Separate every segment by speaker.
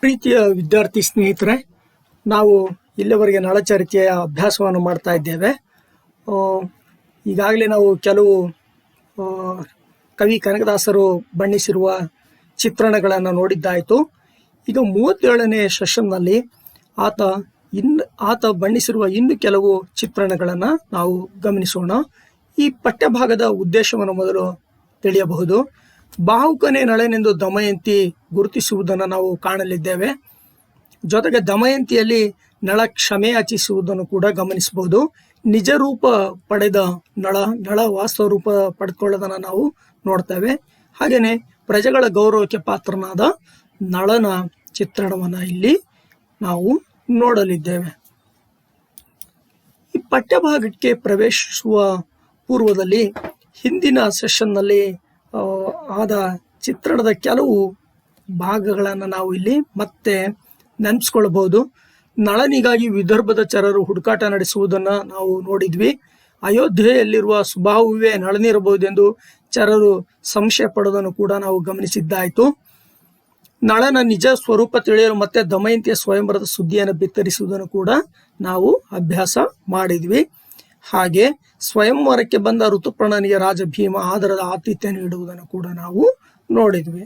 Speaker 1: ಪ್ರೀತಿಯ ವಿದ್ಯಾರ್ಥಿ ಸ್ನೇಹಿತರೆ, ನಾವು ಇಲ್ಲಿವರೆಗೆ ನಳಚರಿತೆಯ ಅಭ್ಯಾಸವನ್ನು ಮಾಡ್ತಾ ಇದ್ದೇವೆ. ಈಗಾಗಲೇ ನಾವು ಕೆಲವು ಕವಿ ಕನಕದಾಸರು ಬಣ್ಣಿಸಿರುವ ಚಿತ್ರಣಗಳನ್ನು ನೋಡಿದ್ದಾಯಿತು. ಈಗ 37ನೇ ಸೆಷನ್ನಲ್ಲಿ ಆತ ಬಣ್ಣಿಸಿರುವ ಇನ್ನು ಕೆಲವು ಚಿತ್ರಣಗಳನ್ನು ನಾವು ಗಮನಿಸೋಣ. ಈ ಪಠ್ಯಭಾಗದ ಉದ್ದೇಶವನ್ನು ಮೊದಲು ತಿಳಿಯಬಹುದು. ಬಾಹುಕನೇ ನಳನೆಂದು ದಮಯಂತಿ ಗುರುತಿಸುವುದನ್ನು ನಾವು ಕಾಣಲಿದ್ದೇವೆ. ಜೊತೆಗೆ ದಮಯಂತಿಯಲ್ಲಿ ನಳ ಕ್ಷಮೆ ಯಾಚಿಸುವುದನ್ನು ಕೂಡ ಗಮನಿಸಬಹುದು. ನಿಜ ರೂಪ ಪಡೆದ ನಳ ವಾಸ್ತವ ರೂಪ ಪಡೆದುಕೊಳ್ಳೋದನ್ನು ನಾವು ನೋಡ್ತೇವೆ. ಹಾಗೆಯೇ ಪ್ರಜೆಗಳ ಗೌರವಕ್ಕೆ ಪಾತ್ರನಾದ ನಳನ ಚಿತ್ರಣವನ್ನು ಇಲ್ಲಿ ನಾವು ನೋಡಲಿದ್ದೇವೆ. ಈ ಪಠ್ಯಭಾಗಕ್ಕೆ ಪ್ರವೇಶಿಸುವ ಪೂರ್ವದಲ್ಲಿ ಹಿಂದಿನ ಸೆಷನ್ನಲ್ಲಿ ಆದ ಚಿತ್ರಣದ ಕೆಲವು ಭಾಗಗಳನ್ನು ನಾವು ಇಲ್ಲಿ ಮತ್ತೆ ನೆನಪಿಸ್ಕೊಳ್ಬಹುದು. ನಳನಿಗಾಗಿ ವಿದರ್ಭದ ಚರರು ಹುಡುಕಾಟ ನಡೆಸುವುದನ್ನು ನಾವು ನೋಡಿದ್ವಿ. ಅಯೋಧ್ಯೆಯಲ್ಲಿರುವ ಸುಬಾಹುವೇ ನಳನಿರಬಹುದೆಂದು ಚರರು ಸಂಶಯ ಪಡೋದನ್ನು ಕೂಡ ನಾವು ಗಮನಿಸಿದ್ದಾಯಿತು. ನಳನ ನಿಜ ಸ್ವರೂಪ ತಿಳಿಯಲು ಮತ್ತೆ ದಮಯಂತಿಯ ಸ್ವಯಂವರದ ಸುದ್ದಿಯನ್ನು ಬಿತ್ತರಿಸುವುದನ್ನು ಕೂಡ ನಾವು ಅಭ್ಯಾಸ ಮಾಡಿದ್ವಿ. ಹಾಗೆ ಸ್ವಯಂವರಕ್ಕೆ ಬಂದ ಋತುಪರ್ಣನಿಗೆ ರಾಜ ಭೀಮ ಆದರದ ಆತಿಥ್ಯ ನೀಡುವುದನ್ನು ಕೂಡ ನಾವು ನೋಡಿದ್ವಿ.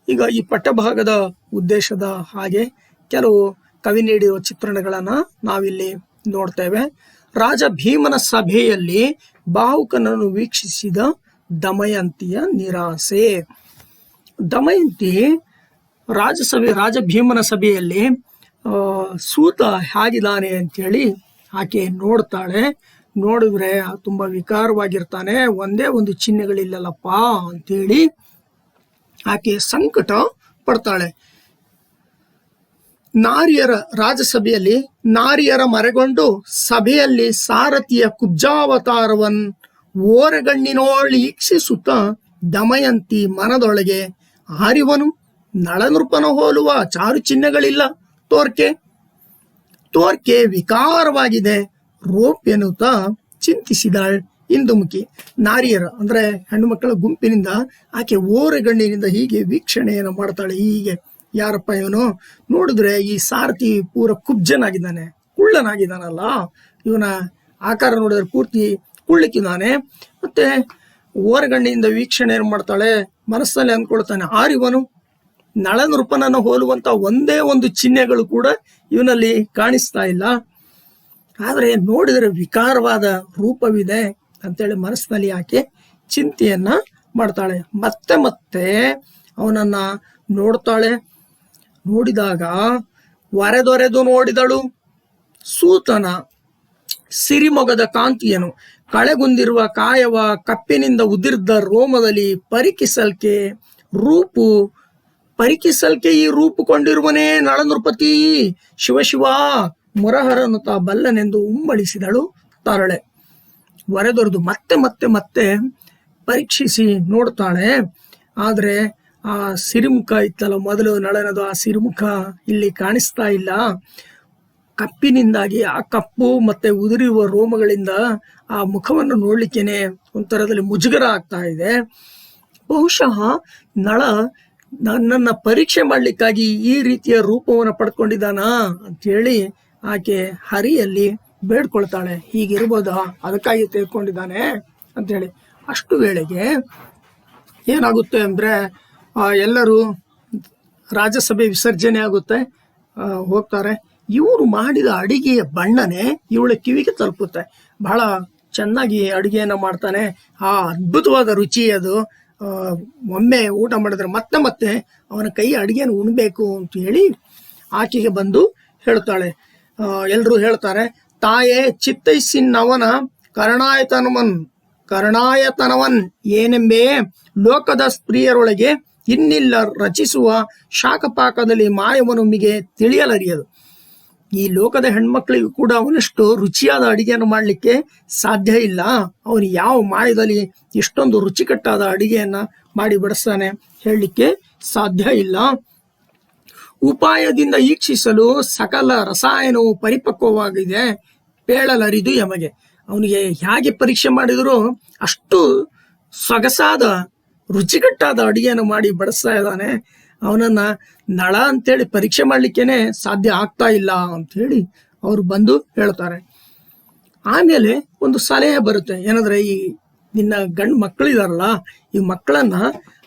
Speaker 1: ಈಗ ಈ ಪಠ್ಯಭಾಗದ ಉದ್ದೇಶದ ಹಾಗೆ ಕೆಲವು ಕವಿ ನೀಡಿರುವ ಚಿತ್ರಣಗಳನ್ನು ನಾವಿಲ್ಲಿ ನೋಡ್ತೇವೆ. ರಾಜ ಭೀಮನ ಸಭೆಯಲ್ಲಿ ಬಾಹುಕನನ್ನು ವೀಕ್ಷಿಸಿದ ದಮಯಂತಿಯ ನಿರಾಸೆ. ದಮಯಂತಿ ರಾಜ ಭೀಮನ ಸಭೆಯಲ್ಲಿ ಸೂತ ಹೇಗಿದ್ದಾನೆ ಅಂತೇಳಿ ಆಕೆ ನೋಡ್ತಾಳೆ. ನೋಡಿದ್ರೆ ತುಂಬ ವಿಕಾರವಾಗಿರ್ತಾನೆ, ಒಂದೇ ಒಂದು ಚಿಹ್ನೆಗಳಿಲ್ಲಲ್ಲಪ್ಪ ಅಂತೇಳಿ ಆಕೆ ಸಂಕಟ ಪಡ್ತಾಳೆ. ರಾಜಸಭೆಯಲ್ಲಿ ನಾರಿಯರ ಮರೆಗೊಂಡು ಸಭೆಯಲ್ಲಿ ಸಾರಥಿಯ ಕುಬ್ಜಾವತಾರವನ್ ಓರೆಗಣ್ಣಿನೋಳೀಕ್ಷಿಸುತ್ತ ದಮಯಂತಿ ಮನದೊಳಗೆ ಆರಿವನು ನಳನೃಪನ ಹೋಲುವ ಚಾರು ಚಿಹ್ನೆಗಳಿಲ್ಲ ತೋರ್ಕೆ ವಿಕಾರವಾಗಿದೆ ರೋಪ್ಯನುತ ಚಿಂತಿಸಿದಾಳ್ ಇಂದುಮುಖಿ. ನಾರಿಯರ ಅಂದ್ರೆ ಹೆಣ್ಣು ಮಕ್ಕಳ ಗುಂಪಿನಿಂದ ಆಕೆ ಓರೆಗಣ್ಣಿನಿಂದ ಹೀಗೆ ವೀಕ್ಷಣೆಯನ್ನು ಮಾಡ್ತಾಳೆ. ಹೀಗೆ ಯಾರಪ್ಪ ಇವನು, ನೋಡಿದ್ರೆ ಈ ಸಾರಥಿ ಪೂರ ಕುಬ್ಜನಾಗಿದ್ದಾನೆ, ಕುಳ್ಳನಾಗಿದ್ದಾನಲ್ಲ, ಇವನ ಆಕಾರ ನೋಡಿದ್ರೆ ಪೂರ್ತಿ ಕುಳ್ಳಕ್ಕಿದ್ದಾನೆ. ಮತ್ತೆ ಓರೆಗಣ್ಣಿನಿಂದ ವೀಕ್ಷಣೆಯನ್ನು ಮಾಡ್ತಾಳೆ. ಮನಸ್ಸಲ್ಲಿ ಅಂದ್ಕೊಳ್ತಾನೆ, ಆರಿವನು ನಳನೃಪನನ್ನು ಹೋಲುವಂತ ಒಂದೇ ಒಂದು ಚಿಹ್ನೆಗಳು ಕೂಡ ಇವನಲ್ಲಿ ಕಾಣಿಸ್ತಾ ಇಲ್ಲ. ಆದರೆ ನೋಡಿದರೆ ವಿಕಾರವಾದ ರೂಪವಿದೆ ಅಂತೇಳಿ ಮನಸ್ಸಿನಲ್ಲಿ ಆಕೆ ಚಿಂತೆಯನ್ನ ಮಾಡ್ತಾಳೆ. ಮತ್ತೆ ಅವನನ್ನ ನೋಡ್ತಾಳೆ. ನೋಡಿದಾಗ ವರೆದೊರೆದು ನೋಡಿದಳು ಸೂತನ ಸಿರಿಮೊಗದ ಕಾಂತಿಯನು, ಕಳೆಗುಂದಿರುವ ಕಾಯವ ಕಪ್ಪಿನಿಂದ ಉದಿರ್ದ ರೋಮದಲ್ಲಿ ಪರಿಕಿಸಲ್ಕೆ ಈ ರೂಪುಕೊಂಡಿರುವನೇ ನಳನೃಪತಿ ಶಿವಶಿವ ಮುರಹರನು ತಾ ಬಲ್ಲನೆಂದು ಉಮ್ಮಳಿಸಿದಳು ತಾರಳೆ. ವರೆದೊರೆದು ಮತ್ತೆ ಪರೀಕ್ಷಿಸಿ ನೋಡ್ತಾಳೆ. ಆದರೆ ಆ ಸಿರಿಮುಖ ಇತ್ತಲ್ಲ, ಮೊದಲು ನಳನದು ಆ ಸಿರಿಮುಖ ಇಲ್ಲಿ ಕಾಣಿಸ್ತಾ ಇಲ್ಲ. ಕಪ್ಪಿನಿಂದಾಗಿ ಆ ಕಪ್ಪು ಮತ್ತೆ ಉದುರಿರುವ ರೋಮಗಳಿಂದ ಆ ಮುಖವನ್ನು ನೋಡ್ಲಿಕ್ಕೇನೆ ಒಂಥರದಲ್ಲಿ ಮುಜುಗರ ಆಗ್ತಾ ಇದೆ. ಬಹುಶಃ ನಳ ನನ್ನನ್ನು ಪರೀಕ್ಷೆ ಮಾಡ್ಲಿಕ್ಕಾಗಿ ಈ ರೀತಿಯ ರೂಪವನ್ನು ಪಡ್ಕೊಂಡಿದ್ದಾನ ಅಂತೇಳಿ ಆಕೆ ಹರಿಯಲ್ಲಿ ಬೇಡ್ಕೊಳ್ತಾಳೆ. ಹೀಗಿರ್ಬೋದಾ, ಅದಕ್ಕಾಗಿ ತೆಗೆದುಕೊಂಡಿದ್ದಾನೆ ಅಂತೇಳಿ. ಅಷ್ಟು ವೇಳೆಗೆ ಏನಾಗುತ್ತೆ ಅಂದ್ರೆ ಎಲ್ಲರೂ ರಾಜ್ಯಸಭೆ ವಿಸರ್ಜನೆ ಆಗುತ್ತೆ, ಹೋಗ್ತಾರೆ. ಇವರು ಮಾಡಿದ ಅಡಿಗೆಯ ಬಣ್ಣನೆ ಇವಳ ಕಿವಿಗೆ ತಲುಪುತ್ತೆ. ಬಹಳ ಚೆನ್ನಾಗಿ ಅಡಿಗೆಯನ್ನ ಮಾಡ್ತಾನೆ, ಅದ್ಭುತವಾದ ರುಚಿ ಅದು. ಒಮ್ಮೆ ಊಟ ಮಾಡಿದ್ರೆ ಮತ್ತೆ ಅವನ ಕೈ ಅಡಿಗೆನ ಉಣ್ಬೇಕು ಅಂತ ಹೇಳಿ ಆಕೆಗೆ ಬಂದು ಹೇಳ್ತಾಳೆ. ಎಲ್ರೂ ಹೇಳ್ತಾರೆ, ತಾಯೇ ಚಿತ್ತೈಸಿನ್ನವನ ಕರಣಾಯತನವನ್ ಏನೆಂಬೇ ಲೋಕದ ಸ್ತ್ರೀಯರೊಳಗೆ ಇನ್ನಿಲ್ಲ ರಚಿಸುವ ಶಾಖಪಾಕದಲ್ಲಿ ಮಾಯವನುಮಿಗೆ ತಿಳಿಯಲರಿಯದು. ಈ ಲೋಕದ ಹೆಣ್ಮಕ್ಳಿಗೂ ಕೂಡ ಅವನಷ್ಟು ರುಚಿಯಾದ ಅಡಿಗೆಯನ್ನು ಮಾಡಲಿಕ್ಕೆ ಸಾಧ್ಯ ಇಲ್ಲ. ಅವನು ಯಾವ ಮಾಯದಲ್ಲಿ ಎಷ್ಟೊಂದು ರುಚಿಕಟ್ಟಾದ ಅಡಿಗೆಯನ್ನ ಮಾಡಿ ಬಡಿಸ್ತಾನೆ ಹೇಳಲಿಕ್ಕೆ ಸಾಧ್ಯ ಇಲ್ಲ. ಉಪಾಯದಿಂದ ಈಕ್ಷಿಸಲು ಸಕಲ ರಸಾಯನವು ಪರಿಪಕ್ವವಾಗಿದೆ ಪೇಳಲರಿದು ಯಮಗೆ. ಅವನಿಗೆ ಹೇಗೆ ಪರೀಕ್ಷೆ ಮಾಡಿದ್ರು ಅಷ್ಟು ಸೊಗಸಾದ ರುಚಿಕಟ್ಟಾದ ಅಡಿಗೆಯನ್ನು ಮಾಡಿ ಬಡಿಸ್ತಾ ಇದ್ದಾನೆ. ಅವನನ್ನ ನಳ ಅಂತೇಳಿ ಪರೀಕ್ಷೆ ಮಾಡ್ಲಿಕ್ಕೇನೆ ಸಾಧ್ಯ ಆಗ್ತಾ ಇಲ್ಲ ಅಂಥೇಳಿ ಅವರು ಬಂದು ಹೇಳ್ತಾರೆ. ಆಮೇಲೆ ಒಂದು ಸಲಹೆ ಬರುತ್ತೆ, ಏನಂದ್ರೆ ಈ ನಿನ್ನ ಗಂಡು ಮಕ್ಕಳಿದಾರಲ್ಲ, ಈ ಮಕ್ಕಳನ್ನ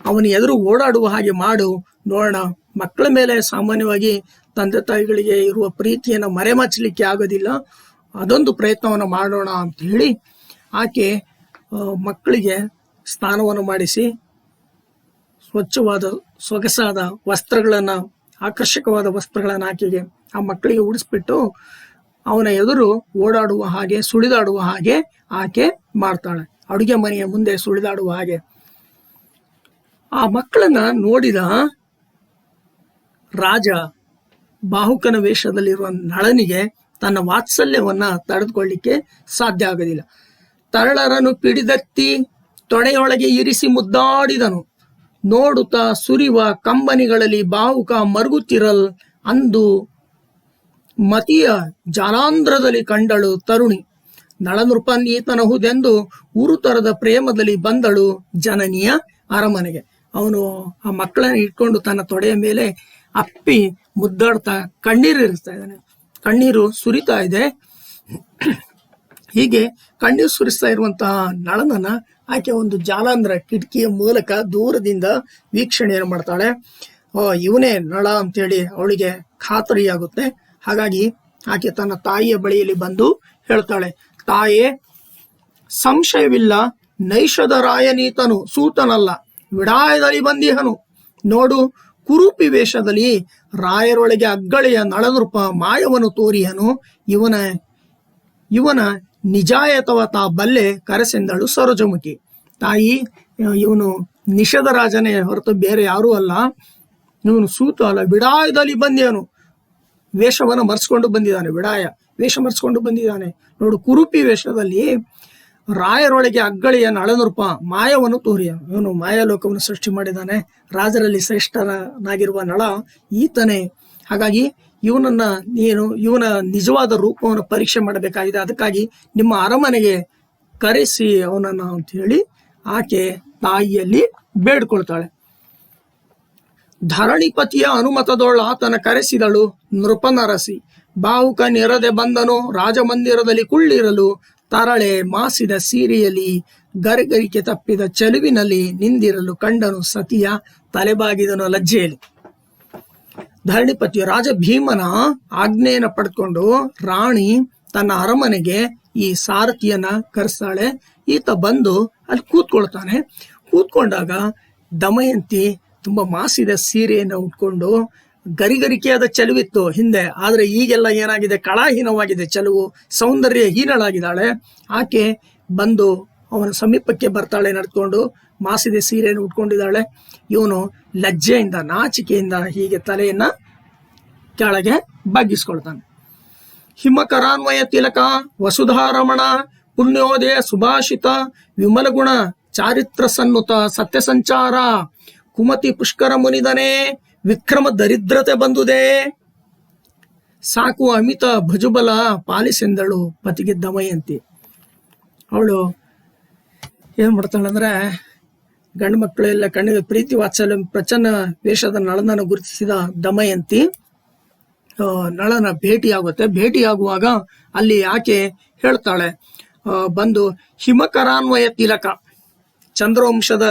Speaker 1: ಅವನ ಎದುರು ಓಡಾಡುವ ಹಾಗೆ ಮಾಡು ನೋಡೋಣ. ಮಕ್ಕಳ ಮೇಲೆ ಸಾಮಾನ್ಯವಾಗಿ ತಂದೆ ತಾಯಿಗಳಿಗೆ ಇರುವ ಪ್ರೀತಿಯನ್ನು ಮರೆಮಾಚಲಿಕ್ಕೆ ಆಗೋದಿಲ್ಲ, ಅದೊಂದು ಪ್ರಯತ್ನವನ್ನು ಮಾಡೋಣ ಅಂತ ಹೇಳಿ ಆಕೆ ಮಕ್ಕಳಿಗೆ ಸ್ನಾನವನ್ನು ಮಾಡಿಸಿ ಸ್ವಚ್ಛವಾದ ಸೊಗಸಾದ ವಸ್ತ್ರಗಳನ್ನು, ಆಕರ್ಷಕವಾದ ವಸ್ತ್ರಗಳನ್ನು ಆಕೆಗೆ ಆ ಮಕ್ಕಳಿಗೆ ಉಡಿಸ್ಬಿಟ್ಟು ಅವನ ಎದುರು ಓಡಾಡುವ ಹಾಗೆ, ಸುಳಿದಾಡುವ ಹಾಗೆ ಆಕೆ ಮಾಡ್ತಾಳೆ. ಅಡುಗೆ ಮನೆಯ ಮುಂದೆ ಸುಳಿದಾಡುವ ಹಾಗೆ. ಆ ಮಕ್ಕಳನ್ನ ನೋಡಿದ ರಾಜ ಬಾಹುಕನ ವೇಷದಲ್ಲಿರುವ ನಳನಿಗೆ ತನ್ನ ವಾತ್ಸಲ್ಯವನ್ನ ತಡೆದುಕೊಳ್ಳಿಕ್ಕೆ ಸಾಧ್ಯ ಆಗೋದಿಲ್ಲ. ತರಳರನ್ನು ಪಿಡಿದತ್ತಿ ತೊಡೆಯೊಳಗೆ ಇರಿಸಿ ಮುದ್ದಾಡಿದನು. ನೋಡುತ್ತಾ ಸುರಿವ ಕಂಬನಿಗಳಲ್ಲಿ ಬಾಹುಕ ಮರುಗುತ್ತಿರಲ್ ಅಂದು ಮತಿಯ ಜಾಲಾಂಧ್ರದಲ್ಲಿ ಕಂಡಳು ತರುಣಿ. ನಳನೃಪನೀತನಹುದೆಂದು ಉರುತರದ ಪ್ರೇಮದಲ್ಲಿ ಬಂದಳು ಜನನಿಯ ಅರಮನೆಗೆ. ಅವನು ಆ ಮಕ್ಕಳನ್ನ ಇಟ್ಕೊಂಡು ತನ್ನ ತೊಡೆಯ ಮೇಲೆ ಅಪ್ಪಿ ಮುದ್ದಾಡ್ತಾ ಕಣ್ಣೀರು ಇರಿಸ್ತಾ ಇದ್ದಾನೆ. ಕಣ್ಣೀರು ಸುರಿತಾ ಇದೆ. ಹೀಗೆ ಕಣ್ಣೀರು ಸುರಿಸ್ತಾ ಇರುವಂತಹ ನಳನನ್ನ ಆಕೆ ಒಂದು ಜಾಲಾಂಧ್ರ ಕಿಟಕಿಯ ಮೂಲಕ ದೂರದಿಂದ ವೀಕ್ಷಣೆಯನ್ನು ಮಾಡ್ತಾಳೆ. ಇವನೇ ನಳ ಅಂತೇಳಿ ಅವಳಿಗೆ ಖಾತರಿಯಾಗುತ್ತೆ. ಹಾಗಾಗಿ ಆಕೆ ತನ್ನ ತಾಯಿಯ ಬಳಿಯಲ್ಲಿ ಬಂದು ಹೇಳ್ತಾಳೆ, ತಾಯೇ, ಸಂಶಯವಿಲ್ಲ, ನೈಷಧ ರಾಯನೀತನು ಸೂತನಲ್ಲ, ವಿಡಾಯದಲ್ಲಿ ಬಂದಿಹನು. ನೋಡು, ಕುರೂಪಿ ವೇಷದಲ್ಲಿ ರಾಯರೊಳಗೆ ಅಗ್ಗಳೆಯ ನಳನೃಪ ಮಾಯವನ್ನು ತೋರಿಯನು. ಇವನ ನಿಜಾಯತವ ತಾ ಬಲ್ಲೆ ಕರೆಸೆಂದಳು ಸರೋಜಮುಖಿ. ತಾಯಿ, ಇವನು ನಿಷಧ ರಾಜನೇ ಹೊರತು ಬೇರೆ ಯಾರೂ ಅಲ್ಲ, ಇವನು ಸೂತ ಅಲ್ಲ, ವಿಡಾಯದಲ್ಲಿ ಬಂದಿಯನು. ವೇಷವನ್ನು ಮರೆಸ್ಕೊಂಡು ಬಂದಿದ್ದಾನೆ, ವಿಡಾಯ ವೇಷ ಮರೆಸ್ಕೊಂಡು ಬಂದಿದ್ದಾನೆ. ನೋಡು, ಕುರೂಪಿ ವೇಷದಲ್ಲಿ ರಾಯರೊಳಗೆ ಅಗ್ಗಳೆಯ ನಳನೃಪ ಮಾಯವನ್ನು ತೋರಿಯ. ಇವನು ಮಾಯಾಲೋಕವನ್ನು ಸೃಷ್ಟಿ ಮಾಡಿದ್ದಾನೆ. ರಾಜರಲ್ಲಿ ಶ್ರೇಷ್ಠನಾಗಿರುವ ನಳ ಈತನೇ. ಹಾಗಾಗಿ ಇವನ ನಿಜವಾದ ರೂಪವನ್ನು ಪರೀಕ್ಷೆ ಮಾಡಬೇಕಾಗಿದೆ. ಅದಕ್ಕಾಗಿ ನಿಮ್ಮ ಅರಮನೆಗೆ ಕರೆಸಿ ಅವನನ್ನ ಅಂತ ಹೇಳಿ ಆಕೆ ತಾಯಿಯಲ್ಲಿ ಬೇಡ್ಕೊಳ್ತಾಳೆ. ಧರಣಿಪತಿಯ ಅನುಮತದೊಳ ಆತನ ಕರೆಸಿದಳು ನೃಪನರಸಿ. ಬಾಹುಕ ನೆರದೆ ಬಂದನು ರಾಜಮಂದಿರದಲ್ಲಿ ಕುಳ್ಳಿರಲು. ತರಳೆ ಮಾಸಿದ ಸೀರೆಯಲ್ಲಿ ಗರಿಗರಿಕೆ ತಪ್ಪಿದ ಚೆಲುವಿನಲ್ಲಿ ನಿಂದಿರಲು ಕಂಡನು ಸತಿಯ ತಲೆಬಾಗಿದನು ಲಜ್ಜೆಯಲ್ಲಿ. ಧರಣಿಪತಿ ರಾಜ ಭೀಮನ ಆಜ್ಞೆಯನ್ನು ಪಡೆದುಕೊಂಡು ರಾಣಿ ತನ್ನ ಅರಮನೆಗೆ ಈ ಸಾರಥಿಯನ್ನ ಕರೆಸ್ತಾಳೆ. ಈತ ಬಂದು ಅಲ್ಲಿ ಕೂತ್ಕೊಳ್ತಾನೆ. ಕೂತ್ಕೊಂಡಾಗ ದಮಯಂತಿ ತುಂಬಾ ಮಾಸಿದ ಸೀರೆಯನ್ನು ಉಟ್ಕೊಂಡು, ಗರಿಗರಿಕೆಯಾದ ಚೆಲುವಿತ್ತು ಹಿಂದೆ, ಆದ್ರೆ ಈಗೆಲ್ಲ ಏನಾಗಿದೆ, ಕಳಾಹೀನವಾಗಿದೆ ಚೆಲುವು, ಸೌಂದರ್ಯ ಹೀನಳಾಗಿದ್ದಾಳೆ. ಆಕೆ ಬಂದು ಅವನ ಸಮೀಪಕ್ಕೆ ಬರ್ತಾಳೆ ನಡ್ಕೊಂಡು. ಮಾಸಿದ ಸೀರೆಯನ್ನು ಉಟ್ಕೊಂಡಿದ್ದಾಳೆ. ಇವನು ಲಜ್ಜೆಯಿಂದ, ನಾಚಿಕೆಯಿಂದ ಹೀಗೆ ತಲೆಯನ್ನ ಕೆಳಗೆ ಬಗ್ಗಿಸ್ಕೊಳ್ತಾನೆ. ಹಿಮಕರಾನ್ವಯ ತಿಲಕ ವಸುಧಾರಮಣ ಪುಣ್ಯೋದಯ ಸುಭಾಷಿತ ವಿಮಲ ಗುಣ ಚಾರಿತ್ರ ಸನ್ನುತ ಸತ್ಯ ಸಂಚಾರ ಕುಮತಿ ಪುಷ್ಕರ ಮುನಿದನೆ ವಿಕ್ರಮ ದರಿದ್ರತೆ ಬಂದುದೇ. ಸಾಕು ಅಮಿತ ಭಜುಬಲ ಪಾಲಿಸೆಂದಳು ಪತಿಗೆ ದಮಯಂತಿ. ಅವಳು ಏನ್ ಮಾಡ್ತಾಳೆ ಅಂದ್ರೆ, ಗಂಡು ಮಕ್ಕಳೆಲ್ಲ ಕಣ್ಣಿಗೆ ಪ್ರೀತಿ ವಾತ್ಸಲ್ಯ ಪ್ರಚನ್ನ ವೇಷದ ನಳನನ್ನು ಗುರುತಿಸಿದ ದಮಯಂತಿ ನಳನ ಭೇಟಿಯಾಗುತ್ತೆ. ಭೇಟಿಯಾಗುವಾಗ ಅಲ್ಲಿ ಆಕೆ ಹೇಳ್ತಾಳೆ, ಬಂದು ಹಿಮಕರಾನ್ವಯ ತಿಲಕ, ಚಂದ್ರವಂಶದ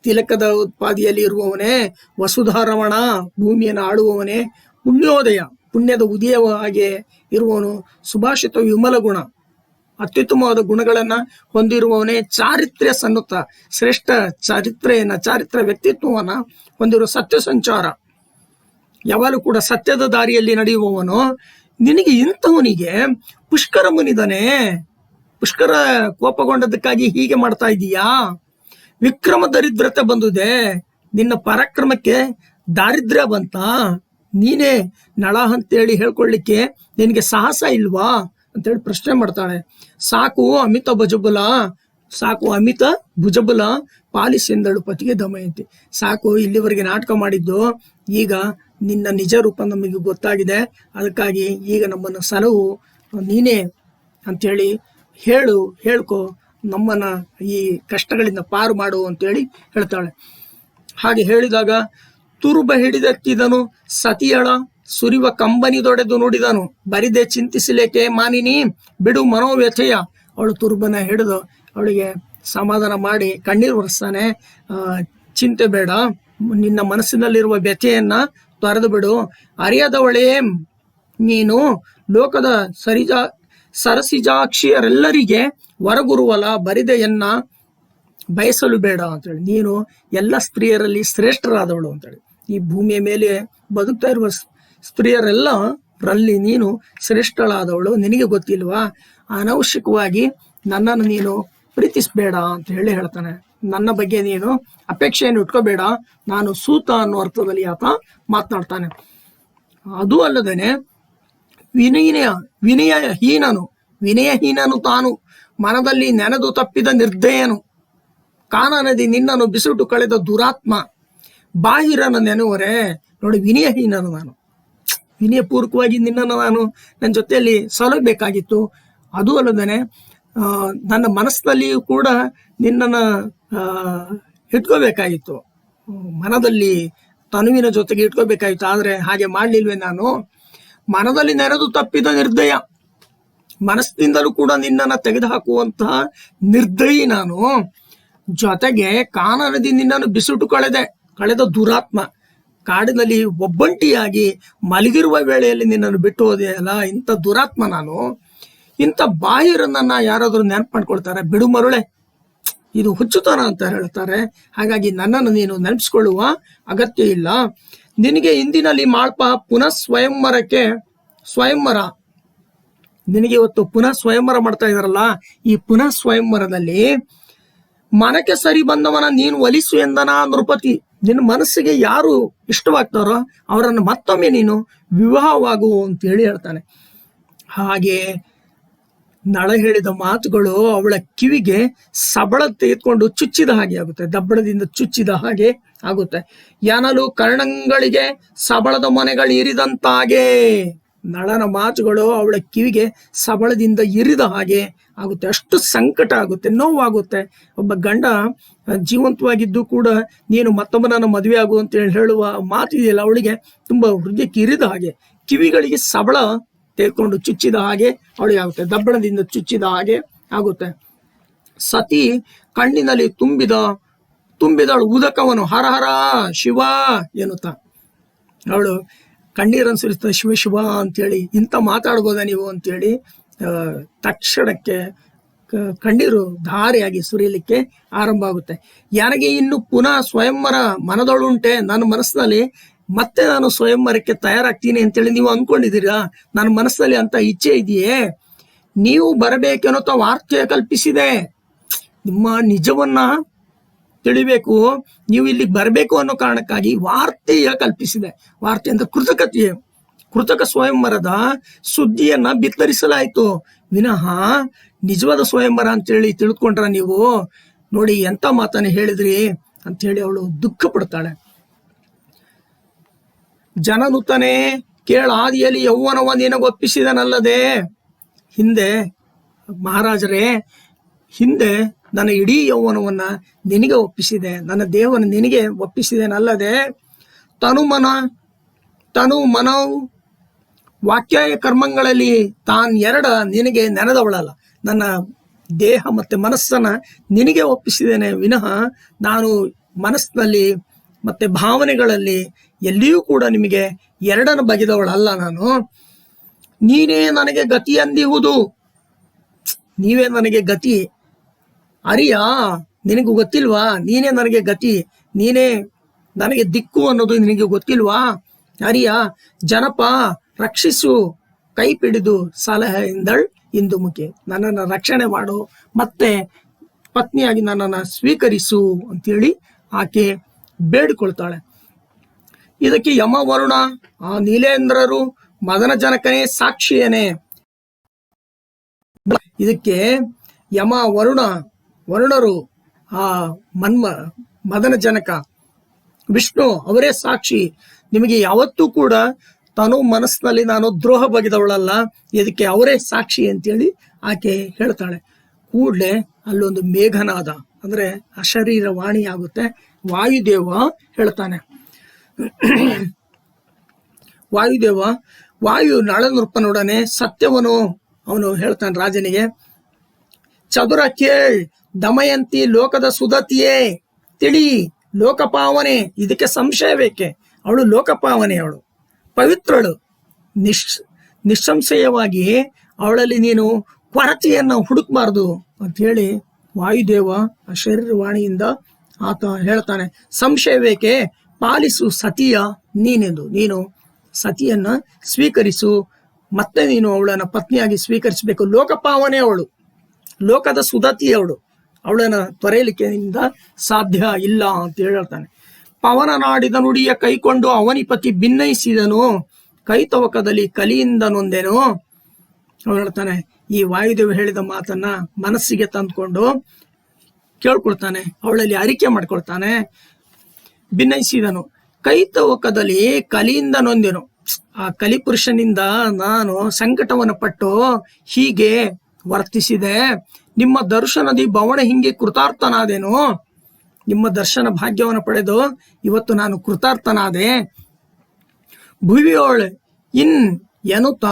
Speaker 1: ತಿಲಕದ ಉತ್ಪಾದಿಯಲ್ಲಿ ಇರುವವನೇ, ವಸುಧಾರಮಣ ಭೂಮಿಯನ್ನು ಆಳುವವನೇ, ಪುಣ್ಯೋದಯ ಪುಣ್ಯದ ಉದಯವಾಗಿ ಇರುವವನು, ಸುಭಾಷಿತ ವಿಮಲ ಗುಣ ಅತ್ಯುತ್ತಮವಾದ ಗುಣಗಳನ್ನ ಹೊಂದಿರುವವನೇ, ಚಾರಿತ್ರ್ಯ ಸನ್ನುತ ಶ್ರೇಷ್ಠ ಚಾರಿತ್ರ್ಯ ವ್ಯಕ್ತಿತ್ವವನ್ನ ಹೊಂದಿರುವ ಸತ್ಯ ಸಂಚಾರ, ಯಾವಾಗಲೂ ಕೂಡ ಸತ್ಯದ ದಾರಿಯಲ್ಲಿ ನಡೆಯುವವನು. ನಿನಗೆ ಇಂಥವನಿಗೆ ಪುಷ್ಕರ ಮುನಿದನೆ, ಪುಷ್ಕರ ಕೋಪಗೊಂಡದಕ್ಕಾಗಿ ಹೀಗೆ ಮಾಡ್ತಾ ಇದೀಯಾ? ವಿಕ್ರಮ ದರಿದ್ರತೆ ಬಂದಿದೆ, ನಿನ್ನ ಪರಾಕ್ರಮಕ್ಕೆ ದಾರಿದ್ರ್ಯ ಬಂತ? ನೀನೇ ನಳ ಅಂತೇಳಿ ಹೇಳ್ಕೊಳ್ಳಿಕ್ಕೆ ನಿನಗೆ ಸಾಹಸ ಇಲ್ವಾ ಅಂತೇಳಿ ಪ್ರಶ್ನೆ ಮಾಡ್ತಾಳೆ. ಸಾಕು ಅಮಿತ ಭುಜಬಲ ಪಾಲಿಸೆಂದಳು ಪತಿಗೆ ದಮಯಂತಿ. ಸಾಕು, ಇಲ್ಲಿವರೆಗೆ ನಾಟಕ ಮಾಡಿದ್ದು, ಈಗ ನಿನ್ನ ನಿಜ ರೂಪ ನಮಗೆ ಗೊತ್ತಾಗಿದೆ. ಅದಕ್ಕಾಗಿ ಈಗ ನಮ್ಮನ್ನು ಸಲಹು, ನೀನೇ ಅಂತೇಳಿ ಹೇಳ್ಕೊ, ನಮ್ಮನ್ನ ಈ ಕಷ್ಟಗಳಿಂದ ಪಾರು ಮಾಡು ಅಂತೇಳಿ ಹೇಳ್ತಾಳೆ. ಹಾಗೆ ಹೇಳಿದಾಗ ತುರುಬ ಹಿಡಿದೆತ್ತಿದನು ಸತಿಯಳ ಸುರಿವ ಕಂಬನಿದೊಡೆದು ನುಡಿದನು ಬರಿದೆ ಚಿಂತಿಸಲೇಕೆ ಮಾನಿನಿ ಬಿಡು ಮನೋವ್ಯಥೆಯ. ಅವಳು ತುರುಬನ ಹಿಡಿದು ಅವಳಿಗೆ ಸಮಾಧಾನ ಮಾಡಿ ಕಣ್ಣೀರು ಒರೆಸ್ತಾನೆ. ಚಿಂತೆ ಬೇಡ, ನಿನ್ನ ಮನಸ್ಸಿನಲ್ಲಿರುವ ವ್ಯಥೆಯನ್ನ ತೊರೆದು ಬಿಡು. ಅರಿಯದವಳೇ ನೀನು ಲೋಕದ ಸರಸಿಜಾಕ್ಷಿಯರೆಲ್ಲರಿಗೆ ಹೊರಗುರುವಲ ಬರಿದೆಯನ್ನ ಬಯಸಲು ಬೇಡ ಅಂತೇಳಿ. ನೀನು ಎಲ್ಲ ಸ್ತ್ರೀಯರಲ್ಲಿ ಶ್ರೇಷ್ಠರಾದವಳು ಅಂತೇಳಿ. ಈ ಭೂಮಿಯ ಮೇಲೆ ಬದುಕ್ತಾ ಇರುವ ಸ್ತ್ರೀಯರೆಲ್ಲರಲ್ಲಿ ನೀನು ಶ್ರೇಷ್ಠಳಾದವಳು. ನಿನಗೆ ಗೊತ್ತಿಲ್ವಾ? ಅನವಶ್ಯಕವಾಗಿ ನನ್ನನ್ನು ನೀನು ಪ್ರೀತಿಸಬೇಡ ಅಂತ ಹೇಳಿ ಹೇಳ್ತಾನೆ. ನನ್ನ ಬಗ್ಗೆ ನೀನು ಅಪೇಕ್ಷೆಯನ್ನು ಇಟ್ಕೋಬೇಡ, ನಾನು ಸೂತ ಅನ್ನೋ ಅರ್ಥದಲ್ಲಿ ಆತ ಮಾತನಾಡ್ತಾನೆ. ಅದು ಅಲ್ಲದೇನೆ ವಿನಯಹೀನನು ತಾನು ಮನದಲ್ಲಿ ನೆನೆದು ತಪ್ಪಿದ ನಿರ್ದಯನು ಕಾನನದಿ ನಿನ್ನನ್ನು ಬಿಸಿಟು ಕಳೆದ ದುರಾತ್ಮ ಬಾಹಿರನ ನೆನೆವರೆ. ನೋಡಿ, ವಿನಯಹೀನನು ನಾನು, ವಿನಯಪೂರ್ವಕವಾಗಿ ನಿನ್ನನ್ನು ನಾನು ನನ್ನ ಜೊತೆಯಲ್ಲಿ ಸಲಹಬೇಕಾಗಿತ್ತು. ಅದು ಅಲ್ಲದೇನೆ ನನ್ನ ಮನಸ್ಸಿನಲ್ಲಿಯೂ ಕೂಡ ನಿನ್ನನ್ನು ಇಟ್ಕೋಬೇಕಾಗಿತ್ತು, ಮನದಲ್ಲಿ ತನುವಿನ ಜೊತೆಗೆ ಇಟ್ಕೋಬೇಕಾಗಿತ್ತು. ಆದರೆ ಹಾಗೆ ಮಾಡಲಿಲ್ವೇ ನಾನು? ಮನದಲ್ಲಿ ನೆರೆದು ತಪ್ಪಿದ ನಿರ್ದಯ, ಮನಸ್ಸಿನಿಂದಲೂ ಕೂಡ ನಿನ್ನನ್ನು ತೆಗೆದುಹಾಕುವಂತಹ ನಿರ್ದಯಿ ನಾನು. ಜೊತೆಗೆ ಕಾನನದಿ ನಿನ್ನನ್ನು ಬಿಸಿಟು ಕಳೆದ ದುರಾತ್ಮ, ಕಾಡಿನಲ್ಲಿ ಒಬ್ಬಂಟಿಯಾಗಿ ಮಲಗಿರುವ ವೇಳೆಯಲ್ಲಿ ನಿನ್ನನ್ನು ಬಿಟ್ಟು ಹೋದೆಯಲ್ಲ, ಇಂಥ ದುರಾತ್ಮ ನಾನು. ಇಂಥ ಬಾಹಿರನ್ನ ಯಾರಾದರೂ ನೆನಪು ಮಾಡ್ಕೊಳ್ತಾರೆ? ಬಿಡು ಮರುಳೆ, ಇದು ಹುಚ್ಚುತನ ಅಂತ ಹೇಳ್ತಾರೆ. ಹಾಗಾಗಿ ನನ್ನನ್ನು ನೀನು ನೆನಪಿಸ್ಕೊಳ್ಳುವ ಅಗತ್ಯ ಇಲ್ಲ. ನಿನಗೆ ಇಂದಿನಲ್ಲಿ ಮಾಳ್ಪ ಪುನಃ ಸ್ವಯಂವರ ನಿನಗೆ ಇವತ್ತು ಪುನಃ ಸ್ವಯಂವರ ಮಾಡ್ತಾ ಇದಾರಲ್ಲ, ಈ ಪುನಃ ಸ್ವಯಂವರದಲ್ಲಿ ಮನಕ್ಕೆ ಸರಿ ಬಂದವನ ನೀನು ಒಲಿಸು ಎಂದನ ನೃಪತಿ. ನಿನ್ನ ಮನಸ್ಸಿಗೆ ಯಾರು ಇಷ್ಟವಾಗ್ತಾರೋ ಅವರನ್ನು ಮತ್ತೊಮ್ಮೆ ನೀನು ವಿವಾಹವಾಗು ಅಂತ ಹೇಳ್ತಾನೆ. ಹಾಗೆ ನಳ ಹೇಳಿದ ಮಾತುಗಳು ಅವಳ ಕಿವಿಗೆ ಸಬಳ ತೆಗೆದುಕೊಂಡು ಚುಚ್ಚಿದ ಹಾಗೆ ಆಗುತ್ತೆ, ದಬ್ಬಳದಿಂದ ಚುಚ್ಚಿದ ಹಾಗೆ ಆಗುತ್ತೆ. ಯಾನಲು ಕರ್ಣಂಗಳಿಗೆ ಸಬಳದ ಮನೆಗಳು ಇರಿದಂತಾಗೆ. ನಳನ ಮಾತುಗಳು ಅವಳ ಕಿವಿಗೆ ಸಬಳದಿಂದ ಇರಿದ ಹಾಗೆ ಆಗುತ್ತೆ. ಅಷ್ಟು ಸಂಕಟ ಆಗುತ್ತೆ, ನೋವಾಗುತ್ತೆ. ಒಬ್ಬ ಗಂಡ ಜೀವಂತವಾಗಿದ್ದು ಕೂಡ ನೀನು ಮತ್ತೊಬ್ಬನನ್ನ ಮದುವೆ ಆಗು ಅಂತ ಹೇಳುವ ಮಾತಿದೆಯಲ್ಲ, ಅವಳಿಗೆ ತುಂಬ ಹೃದಯಕ್ಕೆ ಇರಿದ ಹಾಗೆ, ಕಿವಿಗಳಿಗೆ ಸಬಳ ತೆಗೆದುಕೊಂಡು ಚುಚ್ಚಿದ ಹಾಗೆ ಅವಳಿಗೆ ಆಗುತ್ತೆ, ದಬ್ಬಣದಿಂದ ಚುಚ್ಚಿದ ಹಾಗೆ ಆಗುತ್ತೆ. ಸತಿ ಕಣ್ಣಿನಲ್ಲಿ ತುಂಬಿದಳು ಉದಕವನು ಹರ ಹರ ಶಿವ ಎನ್ನುತ್ತಾ ಅವಳು ಕಣ್ಣೀರನ್ನು ಸುರಿಸ್ತಾಳೆ. ಶಿವ ಶಿವ ಅಂತೇಳಿ, ಇಂಥ ಮಾತಾಡ್ಬೋದ ನೀವು ಅಂತೇಳಿ ತಕ್ಷಣಕ್ಕೆ ಕಣ್ಣೀರು ಧಾರೆಯಾಗಿ ಸುರಿಯಲಿಕ್ಕೆ ಆರಂಭ ಆಗುತ್ತೆ. ಯಾರಿಗೆ ಇನ್ನು ಪುನಃ ಸ್ವಯಂವರ ಮನದೊಳುಂಟೆ, ನನ್ನ ಮನಸ್ಸಿನಲ್ಲಿ ಮತ್ತೆ ನಾನು ಸ್ವಯಂವರಕ್ಕೆ ತಯಾರಾಗ್ತೀನಿ ಅಂತೇಳಿ ನೀವು ಅಂದ್ಕೊಂಡಿದ್ದೀರಾ? ನನ್ನ ಮನಸ್ಸಿನಲ್ಲಿ ಅಂತ ಇಚ್ಛೆ ಇದೆಯೇ? ನೀವು ಬರಬೇಕೆನ್ನೋ ವಾರ್ತೆ ಕಲ್ಪಿಸಿದೆ. ನಿಮ್ಮ ನಿಜವನ್ನ ತಿಳಿಬೇಕು, ನೀವು ಇಲ್ಲಿ ಬರಬೇಕು ಅನ್ನೋ ಕಾರಣಕ್ಕಾಗಿ ವಾರ್ತೆಯ ಕಲ್ಪಿಸಿದೆ. ವಾರ್ತೆ ಅಂದ್ರೆ ಕೃತಕ ಸ್ವಯಂವರದ ಸುದ್ದಿಯನ್ನ ಬಿತ್ತರಿಸಲಾಯಿತು ವಿನಃ ನಿಜವಾದ ಸ್ವಯಂವರ ಅಂತೇಳಿ ತಿಳ್ಕೊಂಡ್ರ ನೀವು? ನೋಡಿ ಎಂತ ಮಾತನ್ನ ಹೇಳಿದ್ರಿ ಅಂತೇಳಿ ಅವಳು ದುಃಖ ಪಡ್ತಾಳೆ. ಜನನುತನೇ ಕೇಳಾದಿಯಲ್ಲಿ ಯೌವನವ ನಿನಗೊಪ್ಪಿಸಿದನಲ್ಲದೆ. ಹಿಂದೆ ಮಹಾರಾಜರೇ, ಹಿಂದೆ ನನ್ನ ಇಡೀ ಯೌವನವನ್ನ ನಿನಗೆ ಒಪ್ಪಿಸಿದೆ, ನನ್ನ ದೇವನ ನಿನಗೆ ಒಪ್ಪಿಸಿದೆನಲ್ಲದೆ. ತನು ಮನವು ವಾಕ್ಯಾಯ ಕರ್ಮಗಳಲ್ಲಿ ತಾನ್ ನಿನಗೆ ನೆನೆದವಳಲ್ಲ. ನನ್ನ ದೇಹ ಮತ್ತೆ ಮನಸ್ಸನ್ನ ನಿನಗೆ ಒಪ್ಪಿಸಿದ್ದೇನೆ ವಿನಃ ನಾನು ಮನಸ್ಸಿನಲ್ಲಿ ಮತ್ತೆ ಭಾವನೆಗಳಲ್ಲಿ ಎಲ್ಲಿಯೂ ಕೂಡ ನಿಮಗೆ ಎರಡನ್ನು ಬಗೆದವಳಲ್ಲ ನಾನು. ನೀನೇ ನನಗೆ ಗತಿ ಅಂದಿಹುದು, ನೀವೇ ನನಗೆ ಗತಿ. ಅರಿಯಾ, ನಿನಗೂ ಗೊತ್ತಿಲ್ವಾ? ನೀನೇ ನನಗೆ ಗತಿ, ನೀನೇ ನನಗೆ ದಿಕ್ಕು ಅನ್ನೋದು ನಿನಗೆ ಗೊತ್ತಿಲ್ವಾ? ಅರಿಯಾ, ಜನಪ ರಕ್ಷಿಸು, ಕೈ ಪಿಡಿದು ಸಲಹೆಯಿಂದಳ್ ಇಂದು ಮುಖಿ. ನನ್ನನ್ನು ರಕ್ಷಣೆ ಮಾಡು, ಮತ್ತೆ ಪತ್ನಿಯಾಗಿ ನನ್ನನ್ನು ಸ್ವೀಕರಿಸು ಅಂತೇಳಿ ಆಕೆ ಬೇಡಿಕೊಳ್ತಾಳೆ. ಇದಕ್ಕೆ ಯಮ ವರುಣ ಆ ನೀಲೇಂದ್ರರು ಮದನ ಜನಕನೇ ಸಾಕ್ಷಿಯೇನೆ. ಇದಕ್ಕೆ ಯಮ ವರುಣರು ಆ ಮದನ ಜನಕ ವಿಷ್ಣು ಅವರೇ ಸಾಕ್ಷಿ. ನಿಮಗೆ ಯಾವತ್ತೂ ಕೂಡ ತಾನು ಮನಸ್ಸಿನಲ್ಲಿ ನಾನು ದ್ರೋಹ ಬಗೆದವಳಲ್ಲ, ಇದಕ್ಕೆ ಅವರೇ ಸಾಕ್ಷಿ ಅಂತೇಳಿ ಆಕೆ ಹೇಳ್ತಾಳೆ. ಕೂಡಲೇ ಅಲ್ಲೊಂದು ಮೇಘನಾದ ಅಂದ್ರೆ ಅಶರೀರ ವಾಣಿ ಆಗುತ್ತೆ. ವಾಯುದೇವ ಹೇಳ್ತಾನೆ, ವಾಯುದೇವ ವಾಯು ನಳನೃಪನೊಡನೆ ಸತ್ಯವನು ಅವನು ಹೇಳ್ತಾನೆ ರಾಜನಿಗೆ, ಚದುರ ಕೇಳ್ ದಮಯಂತಿ ಲೋಕದ ಸುದತಿಯೇ, ತಿಳಿ ಲೋಕಪಾವನೆ, ಇದಕ್ಕೆ ಸಂಶಯ ಬೇಕೆ, ಅವಳು ಲೋಕಪಾವನೆ, ಅವಳು ಪವಿತ್ರಳು, ನಿಸ್ಸಂಶಯವಾಗಿ ಅವಳಲ್ಲಿ ನೀನು ಕೊರತೆಯನ್ನು ಹುಡುಕ್ಬಾರ್ದು ಅಂತ ಹೇಳಿ ವಾಯುದೇವ ಶರೀರವಾಣಿಯಿಂದ ಆತ ಹೇಳ್ತಾನೆ. ಸಂಶಯ ಬೇಕೆ, ಪಾಲಿಸು ಸತಿಯ ನೀನೆಂದು, ನೀನು ಸತಿಯನ್ನ ಸ್ವೀಕರಿಸು, ಮತ್ತೆ ನೀನು ಅವಳನ್ನ ಪತ್ನಿಯಾಗಿ ಸ್ವೀಕರಿಸಬೇಕು. ಲೋಕಪಾವನೆ ಅವಳು, ಲೋಕದ ಸುದತಿ ಅವಳು, ಅವಳನ್ನ ತೊರೆಯಲಿಕ್ಕೆಯಿಂದ ಸಾಧ್ಯ ಇಲ್ಲ ಅಂತ ಹೇಳ್ತಾನೆ. ಪವನ ನಾಡಿದ ನುಡಿಯ ಕೈಕೊಂಡು ಅವನಿಪತಿ ಭಿನ್ನಯಿಸಿದನು, ಕೈತವಕದಲ್ಲಿ ಕಲಿಯಿಂದ ನೊಂದೆನು. ಅವನು ಹೇಳ್ತಾನೆ, ಈ ವಾಯುದೇವ ಹೇಳಿದ ಮಾತನ್ನ ಮನಸ್ಸಿಗೆ ತಂದ್ಕೊಂಡು ಕೇಳ್ಕೊಳ್ತಾನೆ, ಅವಳಲ್ಲಿ ಅರಿಕೆ ಮಾಡ್ಕೊಳ್ತಾನೆ. ಭಿನ್ನಯಿಸಿದನು, ಕೈತವಕದಲ್ಲಿ ಕಲಿಯಿಂದ ನೊಂದೆನು, ಆ ಕಲಿಪುರುಷನಿಂದ ನಾನು ಸಂಕಟವನ್ನು ಪಟ್ಟು ಹೀಗೆ ವರ್ತಿಸಿದೆ. ನಿಮ್ಮ ದರ್ಶನದಿ ಭವನ ಹಿಂಗೆ ಕೃತಾರ್ಥನಾದೆನು, ನಿಮ್ಮ ದರ್ಶನ ಭಾಗ್ಯವನ್ನು ಪಡೆದು ಇವತ್ತು ನಾನು ಕೃತಾರ್ಥನಾದೆ. ಭುವಿಯೋಳೆ ಎನ್ನುತ್ತ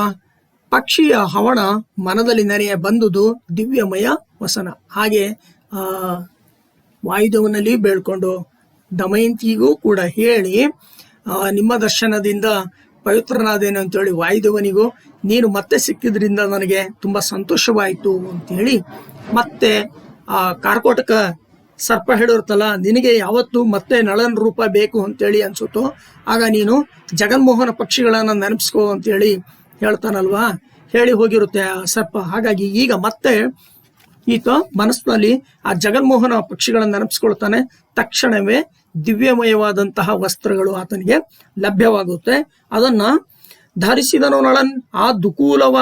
Speaker 1: ಪಕ್ಷಿಯ ಹವಣ ಮನದಲ್ಲಿ ನೆರೆಯ ಬಂದುದು ದಿವ್ಯಮಯ ವಸನ. ಹಾಗೆ ವಾಯುದೇವನಲ್ಲಿ ಬೇಳ್ಕೊಂಡು ದಮಯಂತಿಗೂ ಕೂಡ ಹೇಳಿ ನಿಮ್ಮ ದರ್ಶನದಿಂದ ಪವಿತ್ರನಾದೇನು ಅಂತೇಳಿ ವಾಯುದೇವನಿಗೂ ನೀನು ಮತ್ತೆ ಸಿಕ್ಕಿದ್ರಿಂದ ನನಗೆ ತುಂಬ ಸಂತೋಷವಾಯಿತು ಅಂತೇಳಿ, ಮತ್ತೆ ಆ ಕಾರ್ಕೋಟಕ ಸರ್ಪ ಹೇಳಿರ್ತಲ್ಲ, ನಿನಗೆ ಯಾವತ್ತು ಮತ್ತೆ ನಳನ ರೂಪ ಬೇಕು ಅಂತೇಳಿ ಅನ್ಸುತ್ತೋ ಆಗ ನೀನು ಜಗನ್ಮೋಹನ ಪಕ್ಷಿಗಳನ್ನು ನೆನಪಿಸ್ಕೋ ಅಂತೇಳಿ ಹೇಳ್ತಾನಲ್ವಾ, ಹೇಳಿ ಹೋಗಿರುತ್ತೆ ಆ ಸರ್ಪ. ಹಾಗಾಗಿ ಈಗ ಮತ್ತೆ ಈತ ಮನಸ್ಸಿನಲ್ಲಿ ಆ ಜಗನ್ಮೋಹನ ಪಕ್ಷಿಗಳನ್ನು ನೆನಪಿಸ್ಕೊಳ್ತಾನೆ. ತಕ್ಷಣವೇ ದಿವ್ಯಮಯವಾದಂತಹ ವಸ್ತ್ರಗಳು ಆತನಿಗೆ ಲಭ್ಯವಾಗುತ್ತೆ. ಅದನ್ನ ಧರಿಸಿದನು ನಳನ್, ಆ ದುಕೂಲವ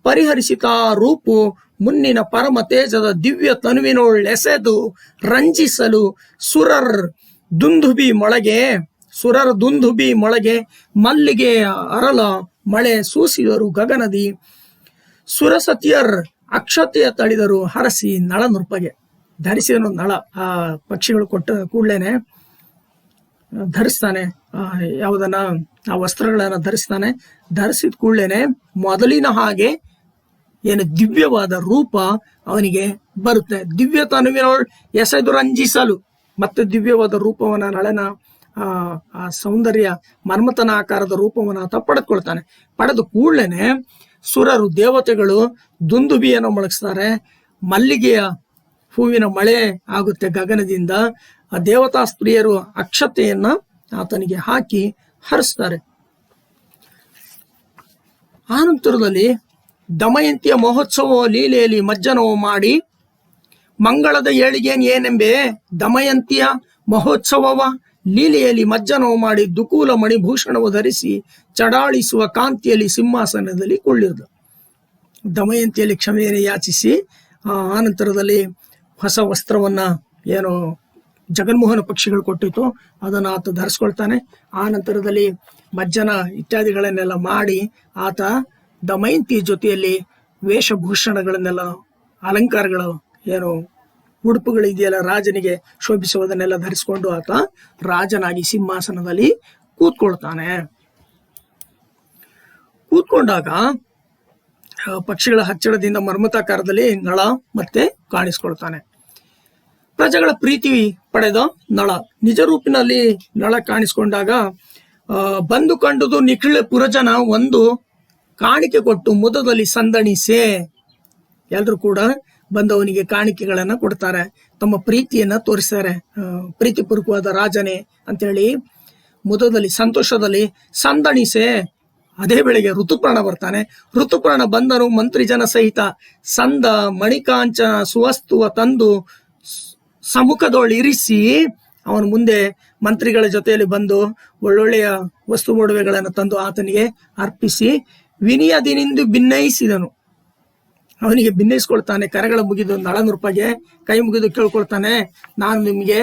Speaker 1: ಪರಿಹರಿಸಿತ ರೂಪು ಮುನ್ನಿನ ಪರಮ ತೇಜದ ದಿವ್ಯ ತನುವಿನೊಳೆಸೆದು ರಂಜಿಸಲು ಸುರರ್ ದುಂದುಬಿ ಮೊಳಗೆ ಮಲ್ಲಿಗೆ ಅರಳ ಮಳೆ ಸೂಸಿದರು ಗಗನದಿ, ಸುರಸತಿಯರ್ ಅಕ್ಷತೆಯ ತಳಿದರು ಹರಸಿ ನಳ ನೃಪಗೆ. ಧರಿಸಿದನು ನಳ, ಆ ಪಕ್ಷಿಗಳು ಕೊಟ್ಟ ಕೂಡ್ಲೇನೆ ಧರಿಸ್ತಾನೆ, ಯಾವುದನ್ನ ಆ ವಸ್ತ್ರಗಳನ್ನ ಧರಿಸ್ತಾನೆ. ಧರಿಸಿದ ಕೂಡ್ಲೇನೆ ಮೊದಲಿನ ಹಾಗೆ ಏನು ದಿವ್ಯವಾದ ರೂಪ ಅವನಿಗೆ ಬರುತ್ತೆ. ದಿವ್ಯ ತನುವಿನೊಳ್ ಎಸೆದು ರಂಜಿಸಲು, ಮತ್ತೆ ದಿವ್ಯವಾದ ರೂಪವನ್ನ ನಳನ ಆ ಸೌಂದರ್ಯ ಮನ್ಮಥನ ಆಕಾರದ ರೂಪವನ್ನು ಆತ ಪಡೆದುಕೊಳ್ತಾನೆ. ಪಡೆದು ಕೂಡ್ಲೇನೆ ಸುರರು ದೇವತೆಗಳು ದುಂದುಬಿಯನ್ನು ಮೊಳಗಿಸ್ತಾರೆ, ಮಲ್ಲಿಗೆಯ ಹೂವಿನ ಮಳೆ ಆಗುತ್ತೆ ಗಗನದಿಂದ. ಆ ದೇವತಾ ಸ್ತ್ರೀಯರು ಅಕ್ಷತೆಯನ್ನ ಆತನಿಗೆ ಹಾಕಿ ಹರಿಸ್ತಾರೆ. ಆನಂತರದಲ್ಲಿ ದಮಯಂತಿಯ ಮಹೋತ್ಸವ ಲೀಲೆಯಲ್ಲಿ ಮಜ್ಜನವು ಮಾಡಿ ಮಂಗಳದ ಏಳಿಗೆನ್ ಏನೆಂಬೆ, ದಮಯಂತಿಯ ಮಹೋತ್ಸವವ ಲೀಲೆಯಲ್ಲಿ ಮಜ್ಜನವು ಮಾಡಿ ದುಕೂಲ ಮಣಿಭೂಷಣವು ಧರಿಸಿ ಚಡಾಳಿಸುವ ಕಾಂತಿಯಲ್ಲಿ ಸಿಂಹಾಸನದಲ್ಲಿ ಕುಳ್ಳಿರ್ದ. ದಮಯಂತಿಯಲ್ಲಿ ಕ್ಷಮೆಯನ್ನು ಯಾಚಿಸಿ ಆನಂತರದಲ್ಲಿ ಹೊಸ ವಸ್ತ್ರವನ್ನ ಏನು ಜಗನ್ಮೋಹನ ಪಕ್ಷಿಗಳು ಕೊಟ್ಟಿತ್ತು ಅದನ್ನು ಆತ ಧರಿಸ್ಕೊಳ್ತಾನೆ. ಆ ನಂತರದಲ್ಲಿ ಮಜ್ಜನ ಇತ್ಯಾದಿಗಳನ್ನೆಲ್ಲ ಮಾಡಿ ಆತ ದಮಯಂತಿ ಜೊತೆಯಲ್ಲಿ ವೇಷಭೂಷಣಗಳನ್ನೆಲ್ಲ ಅಲಂಕಾರಗಳು ಏನು ಉಡುಪುಗಳಿದೆಯಲ್ಲ ರಾಜನಿಗೆ ಶೋಭಿಸುವುದನ್ನೆಲ್ಲ ಧರಿಸಿಕೊಂಡು ಆತ ರಾಜನಾಗಿ ಸಿಂಹಾಸನದಲ್ಲಿ ಕೂತ್ಕೊಳ್ತಾನೆ. ಕೂತ್ಕೊಂಡಾಗ ಪಕ್ಷಿಗಳ ಹಚ್ಚಳದಿಂದ ಮರ್ಮತಾಕಾರದಲ್ಲಿ ನಳ ಮತ್ತೆ ಕಾಣಿಸ್ಕೊಳ್ತಾನೆ. ಪ್ರಜೆಗಳ ಪ್ರೀತಿ ಪಡೆದ ನಳ ನಿಜ ರೂಪಿನಲ್ಲಿ ನಳ ಕಾಣಿಸ್ಕೊಂಡಾಗ ಬಂದು ಕಂಡುದು ನಿಖಿಳ ಪುರಜನ ಒಂದು ಕಾಣಿಕೆ ಕೊಟ್ಟು ಮುದದಲ್ಲಿ ಸಂದಣಿಸೆ. ಎಲ್ರು ಕೂಡ ಬಂದವನಿಗೆ ಕಾಣಿಕೆಗಳನ್ನ ಕೊಡ್ತಾರೆ, ತಮ್ಮ ಪ್ರೀತಿಯನ್ನ ತೋರಿಸ್ತಾರೆ. ಪ್ರೀತಿಪೂರ್ವಕವಾದ ರಾಜನೇ ಅಂತೇಳಿ ಮುದದಲ್ಲಿ ಸಂತೋಷದಲ್ಲಿ ಸಂದಣಿಸೆ. ಅದೇ ವೇಳೆಗೆ ಋತುಪರ್ಣ ಬರ್ತಾನೆ. ಋತುಪರ್ಣ ಬಂದನು ಮಂತ್ರಿ ಜನ ಸಹಿತ ಸಂದ ಮಣಿಕಾಂಚನ ಸುವಸ್ತುವ ತಂದು ಸಮ್ಮುಖದೊಳಿರಿಸಿ, ಅವನು ಮುಂದೆ ಮಂತ್ರಿಗಳ ಜೊತೆಯಲ್ಲಿ ಬಂದು ಒಳ್ಳೊಳ್ಳೆಯ ವಸ್ತು ಒಡವೆಗಳನ್ನು ತಂದು ಆತನಿಗೆ ಅರ್ಪಿಸಿ ವಿನಿಯದಿನಿಂದು ಭಿನ್ನಯಿಸಿದನು. ಅವನಿಗೆ ಭಿನ್ನಯಿಸ್ಕೊಳ್ತಾನೆ. ಕರೆಗಳ ಮುಗಿದು ನಳನೃಪಗೆ ಕೈ ಮುಗಿದು ಕೇಳ್ಕೊಳ್ತಾನೆ, ನಾನು ನಿಮಗೆ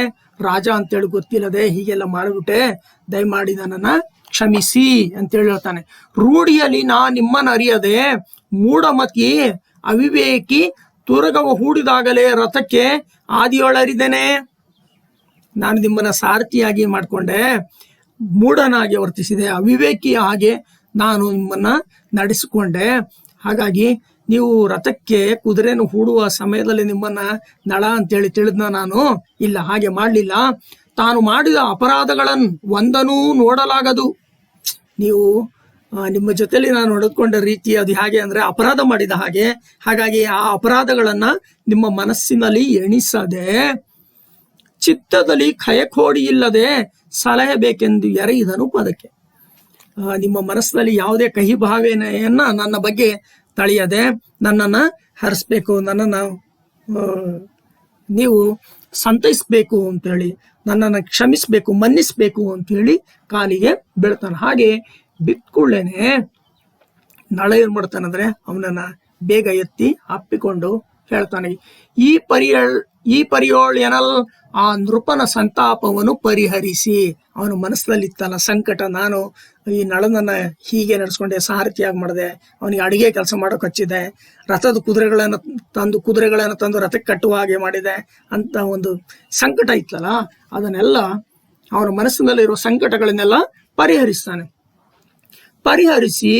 Speaker 1: ರಾಜ ಅಂತೇಳಿ ಗೊತ್ತಿಲ್ಲದೆ ಹೀಗೆಲ್ಲ ಮಾಡಿಬಿಟ್ಟೆ, ದಯಮಾಡಿ ನನ್ನನ್ನ ಕ್ಷಮಿಸಿ ಅಂತೇಳಿ ಹೇಳ್ತಾನೆ. ರೂಢಿಯಲ್ಲಿ ನಾ ನಿಮ್ಮನ್ನ ಅರಿಯದೆ ಮೂಢಮತಿ ಅವಿವೇಕಿ ತುರಗವ ಹೂಡಿದಾಗಲೇ ರಥಕ್ಕೆ ಆದಿಯೊಳರಿದ್ದೇನೆ. ನಾನು ನಿಮ್ಮನ್ನ ಸಾರಥಿಯಾಗಿ ಮಾಡ್ಕೊಂಡೆ, ಮೂಢನಾಗಿ ವರ್ತಿಸಿದೆ, ಅವಿವೇಕಿಯ ಹಾಗೆ ನಾನು ನಿಮ್ಮನ್ನ ನಡೆಸಿಕೊಂಡೆ. ಹಾಗಾಗಿ ನೀವು ರಥಕ್ಕೆ ಕುದುರೆಯನ್ನು ಹೂಡುವ ಸಮಯದಲ್ಲಿ ನಿಮ್ಮನ್ನ ನಳ ಅಂತೇಳಿ ತಿಳಿದ್ನ ನಾನು? ಇಲ್ಲ, ಹಾಗೆ ಮಾಡಲಿಲ್ಲ. ತಾನು ಮಾಡಿದ ಅಪರಾಧಗಳನ್ನು ಒಂದನೂ ನೋಡಲಾಗದು. ನೀವು ನಿಮ್ಮ ಜೊತೆಲಿ ನಾನು ನಡೆದುಕೊಂಡ ರೀತಿ ಅದು ಹೇಗೆ ಅಂದ್ರೆ ಅಪರಾಧ ಮಾಡಿದ ಹಾಗೆ. ಹಾಗಾಗಿ ಆ ಅಪರಾಧಗಳನ್ನ ನಿಮ್ಮ ಮನಸ್ಸಿನಲ್ಲಿ ಎಣಿಸದೆ, ಚಿತ್ತದಲ್ಲಿ ಖಯಖೋಡಿ ಇಲ್ಲದೆ ಸಲಹೆ ಬೇಕೆಂದು ಎರೆಯಿದನು ಪದಕ್ಕೆ. ನಿಮ್ಮ ಮನಸ್ಸಿನಲ್ಲಿ ಯಾವುದೇ ಕಹಿ ಭಾವನೆಯನ್ನ ನನ್ನ ಬಗ್ಗೆ ತಳೆಯದೆ ನನ್ನನ್ನ ಹರಿಸ್ಬೇಕು, ನನ್ನನ್ನ ನೀವು ಸಂತೈಸ್ಬೇಕು ಅಂತೇಳಿ, ನನ್ನನ್ನು ಕ್ಷಮಿಸ್ಬೇಕು, ಮನ್ನಿಸ್ಬೇಕು ಅಂತೇಳಿ ಕಾಲಿಗೆ ಬೀಳ್ತಾನೆ. ಹಾಗೆ ಬಿತ್ಕೊಳ್ಳೇನೆ ನಳ ಏನ್ ಮಾಡ್ತಾನಂದ್ರೆ ಅವನನ್ನ ಬೇಗ ಎತ್ತಿ ಅಪ್ಪಿಕೊಂಡು ಹೇಳ್ತಾನೆ, ಈ ಪರಿಯೋಳ್ ಏನಲ್ ಆ ನೃಪನ ಸಂತಾಪವನ್ನು ಪರಿಹರಿಸಿ. ಅವನ ಮನಸ್ಸಲ್ಲಿ ಇತ್ತಲ್ಲ ಸಂಕಟ, ನಾನು ಈ ನಳನನ್ನ ಹೀಗೆ ನಡೆಸ್ಕೊಂಡೆ, ಸಾರಥಿಯಾಗಿ ಮಾಡಿದೆ, ಅವನಿಗೆ ಅಡಿಗೆ ಕೆಲಸ ಮಾಡೋಕೆ ಹಚ್ಚಿದೆ, ರಥದ ಕುದುರೆಗಳನ್ನು ತಂದು ರಥಕ್ಕೆ ಕಟ್ಟುವ ಹಾಗೆ ಮಾಡಿದೆ ಅಂತ ಒಂದು ಸಂಕಟ ಇತ್ತಲ್ಲ, ಅದನ್ನೆಲ್ಲ ಅವನ ಮನಸ್ಸಿನಲ್ಲಿರೋ ಸಂಕಟಗಳನ್ನೆಲ್ಲ ಪರಿಹರಿಸಿ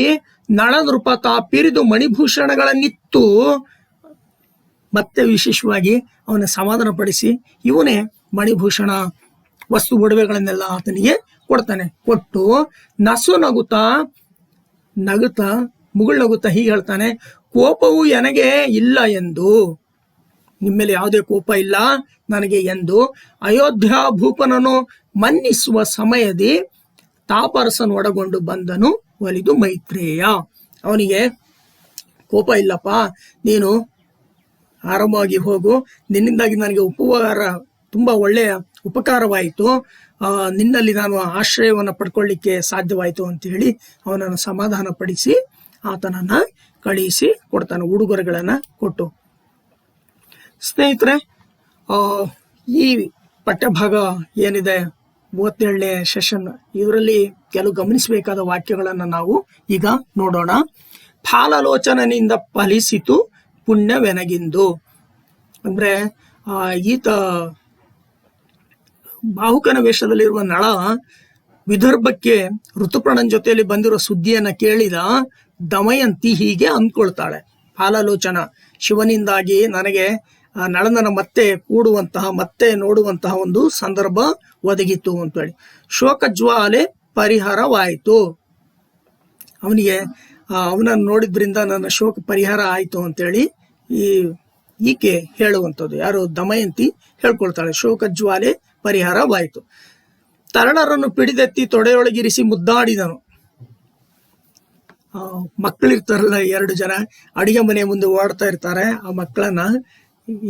Speaker 1: ನಳನೃಪ ತಾ ಪಿರಿದು ಮಣಿಭೂಷಣಗಳನ್ನಿತ್ತು. ಮತ್ತೆ ವಿಶೇಷವಾಗಿ ಅವನ ಸಮಾಧಾನ ಪಡಿಸಿ ಇವನೇ ಮಣಿಭೂಷಣ ವಸ್ತು ಒಡವೆಗಳನ್ನೆಲ್ಲ ಆತನಿಗೆ ಕೊಡ್ತಾನೆ. ಕೊಟ್ಟು ನಸು ನಗುತ್ತಾ ಮುಗುಳ್ನಗುತ್ತಾ ಹೀಗೆ ಹೇಳ್ತಾನೆ, ಕೋಪವು ನನಗೆ ಇಲ್ಲ ಎಂದು, ನಿಮ್ಮೇಲೆ ಯಾವುದೇ ಕೋಪ ಇಲ್ಲ ನನಗೆ ಎಂದು, ಅಯೋಧ್ಯ ಭೂಪನನು ಮನ್ನಿಸುವ ಸಮಯದಿ ತಾಪರಸನು ಒಡಗೊಂಡು ಬಂದನು ಒಲಿದು ಮೈತ್ರೇಯ. ಅವನಿಗೆ ಕೋಪ ಇಲ್ಲಪ್ಪ, ನೀನು ಆರಾಮವಾಗಿ ಹೋಗು, ನಿನ್ನಿಂದಾಗಿ ನನಗೆ ತುಂಬಾ ಒಳ್ಳೆಯ ಉಪಕಾರವಾಯಿತು, ನಿನ್ನಲ್ಲಿ ನಾನು ಆಶ್ರಯವನ್ನು ಪಡ್ಕೊಳ್ಳಿಕ್ಕೆ ಸಾಧ್ಯವಾಯಿತು ಅಂತ ಹೇಳಿ ಅವನನ್ನು ಸಮಾಧಾನ ಪಡಿಸಿ ಆತನನ್ನ ಕಳುಹಿಸಿ ಕೊಡ್ತಾನೆ, ಉಡುಗೊರೆಗಳನ್ನ ಕೊಟ್ಟು. ಸ್ನೇಹಿತರೆ, ಈ ಪಠ್ಯಭಾಗ ಏನಿದೆ 37ನೇ ಸೆಷನ್, ಇದರಲ್ಲಿ ಕೆಲವು ಗಮನಿಸಬೇಕಾದ ವಾಕ್ಯಗಳನ್ನು ನಾವು ಈಗ ನೋಡೋಣ. ಫಾಲಲೋಚನನಿಂದ ಫಲಿಸಿತು ಪುಣ್ಯವೆನಗಿಂದು. ಅಂದ್ರೆ ಈತ ಬಾಹುಕನ ವೇಷದಲ್ಲಿರುವ ನಳ ವಿದರ್ಭಕ್ಕೆ ಋತುಪರ್ಣನ ಜೊತೆಯಲ್ಲಿ ಬಂದಿರೋ ಸುದ್ದಿಯನ್ನ ಕೇಳಿದ ದಮಯಂತಿ ಹೀಗೆ ಅಂದ್ಕೊಳ್ತಾಳೆ, ಫಾಲಲೋಚನ ಶಿವನಿಂದಾಗಿ ನನಗೆ ನಳನನ ಮತ್ತೆ ಕೂಡುವಂತಹ, ಮತ್ತೆ ನೋಡುವಂತಹ ಒಂದು ಸಂದರ್ಭ ಒದಗಿತು ಅಂತೇಳಿ. ಶೋಕಜ್ವಾಲೆ ಪರಿಹಾರವಾಯಿತು, ಅವನಿಗೆ ಅವನನ್ನು ನೋಡಿದ್ರಿಂದ ನನ್ನ ಶೋಕ ಪರಿಹಾರ ಆಯಿತು ಅಂತೇಳಿ ಈಕೆ ಹೇಳುವಂಥದ್ದು. ಯಾರು? ದಮಯಂತಿ ಹೇಳ್ಕೊಳ್ತಾಳೆ, ಶೋಕಜ್ವಾಲೆ ಪರಿಹಾರವಾಯಿತು. ತರಳರನ್ನು ಪಿಡಿದೆತ್ತಿ ತೊಡೆಯೊಳಗಿರಿಸಿ ಮುದ್ದಾಡಿದನು. ಮಕ್ಕಳಿರ್ತಾರಲ್ಲ 2 ಜನ ಅಡಿಗೆ ಮನೆ ಮುಂದೆ ಓಡ್ತಾ ಇರ್ತಾರೆ, ಆ ಮಕ್ಕಳನ್ನ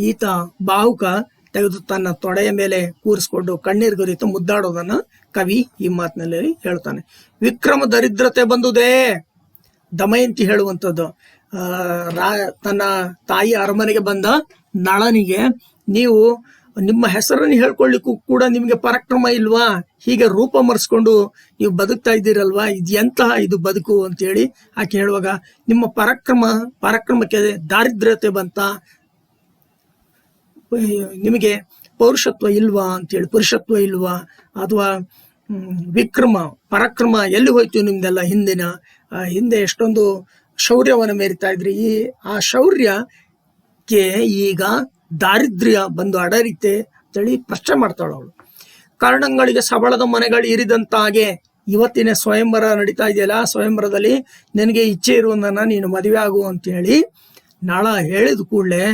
Speaker 1: ಈತ ಬಾಹುಕ ತೆಗೆದು ತನ್ನ ತೊಡೆಯ ಮೇಲೆ ಕೂರಿಸ್ಕೊಂಡು ಕಣ್ಣೀರ್ಗುರಿತು ಮುದ್ದಾಡೋದನ್ನ ಕವಿ ಈ ಮಾತಿನಲ್ಲಿ ಹೇಳ್ತಾನೆ. ವಿಕ್ರಮ ದರಿದ್ರತೆ ಬಂದುದೇ, ದಮಯಂತಿ ಹೇಳುವಂಥದ್ದು. ತನ್ನ ತಾಯಿ ಅರಮನೆಗೆ ಬಂದ ನಳನಿಗೆ, ನೀವು ನಿಮ್ಮ ಹೆಸರನ್ನು ಹೇಳ್ಕೊಳ್ಳಿಕ್ಕೂ ಕೂಡ ನಿಮಗೆ ಪರಾಕ್ರಮ ಇಲ್ವಾ? ಹೀಗೆ ರೂಪ ಮರೆಸ್ಕೊಂಡು ನೀವು ಬದುಕ್ತಾ ಇದ್ದೀರಲ್ವಾ? ಇದು ಬದುಕು ಅಂತೇಳಿ ಆಕೆ ಹೇಳುವಾಗ, ನಿಮ್ಮ ಪರಾಕ್ರಮಕ್ಕೆ ದಾರಿದ್ರ್ಯತೆ ಬಂತ, ನಿಮಗೆ ಪೌರುಷತ್ವ ಇಲ್ವಾ ಅಂತೇಳಿ, ಪುರುಷತ್ವ ಇಲ್ವಾ, ಅಥವಾ ಪರಾಕ್ರಮ ಎಲ್ಲಿ ಹೋಯ್ತು ನಿಮ್ದೆಲ್ಲ? ಹಿಂದೆ ಎಷ್ಟೊಂದು ಶೌರ್ಯವನ್ನು ಮೆರಿತಾ ಇದ್ರಿ, ಆ ಶೌರ್ಯಕ್ಕೆ ಈಗ ದಾರಿದ್ರ್ಯ ಬಂದು ಅಡರಿತೆ ಅಂತೇಳಿ ಪ್ರಶ್ನೆ ಮಾಡ್ತಾಳು ಅವಳು. ಕರ್ಣಂಗಳಿಗೆ ಸಬಳದ ಮನೆಗಳು ಇರಿದಂತಾಗೆ ಇವತ್ತಿನ ಸ್ವಯಂವರ ನಡೀತಾ ಇದೆಯಲ್ಲ, ಸ್ವಯಂವರದಲ್ಲಿ ನನಗೆ ಇಚ್ಛೆ ಇರುವುದನ್ನ ನೀನು ಮದುವೆ ಆಗು ಅಂತೇಳಿ ನಳ ಹೇಳಿದ ಕೂಡಲೇ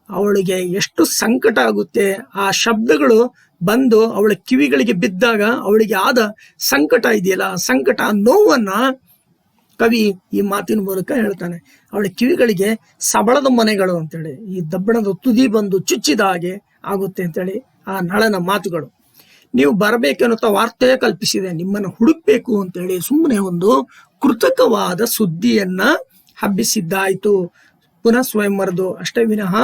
Speaker 1: ಅವಳಿಗೆ ಎಷ್ಟು ಸಂಕಟ ಆಗುತ್ತೆ. ಆ ಶಬ್ದಗಳು ಬಂದು ಅವಳ ಕಿವಿಗಳಿಗೆ ಬಿದ್ದಾಗ ಅವಳಿಗೆ ಆದ ಸಂಕಟ ಇದೆಯಲ್ಲ, ಸಂಕಟ, ನೋವನ್ನ ಕವಿ ಈ ಮಾತಿನ ಮೂಲಕ ಹೇಳ್ತಾನೆ. ಅವಳ ಕಿವಿಗಳಿಗೆ ಸಬಳದ ಮನೆಗಳು ಅಂತೇಳಿ, ಈ ದಬ್ಬಣದ ತುದಿ ಬಂದು ಚುಚ್ಚಿದ ಹಾಗೆ ಆಗುತ್ತೆ ಅಂತೇಳಿ ಆ ನಳನ ಮಾತುಗಳು. ನೀವು ಬರಬೇಕೆನ್ನುತ್ತಾ ವಾರ್ತೆ ಕಲ್ಪಿಸಿದೆ, ನಿಮ್ಮನ್ನು ಹುಡುಕ್ಬೇಕು ಅಂತೇಳಿ ಸುಮ್ಮನೆ ಒಂದು ಕೃತಕವಾದ ಸುದ್ದಿಯನ್ನ ಹಬ್ಬಿಸಿದ್ದಾಯ್ತು. ಪುನಃ ಸ್ವಯಂವರದು ಅಷ್ಟೇ ವಿನಃ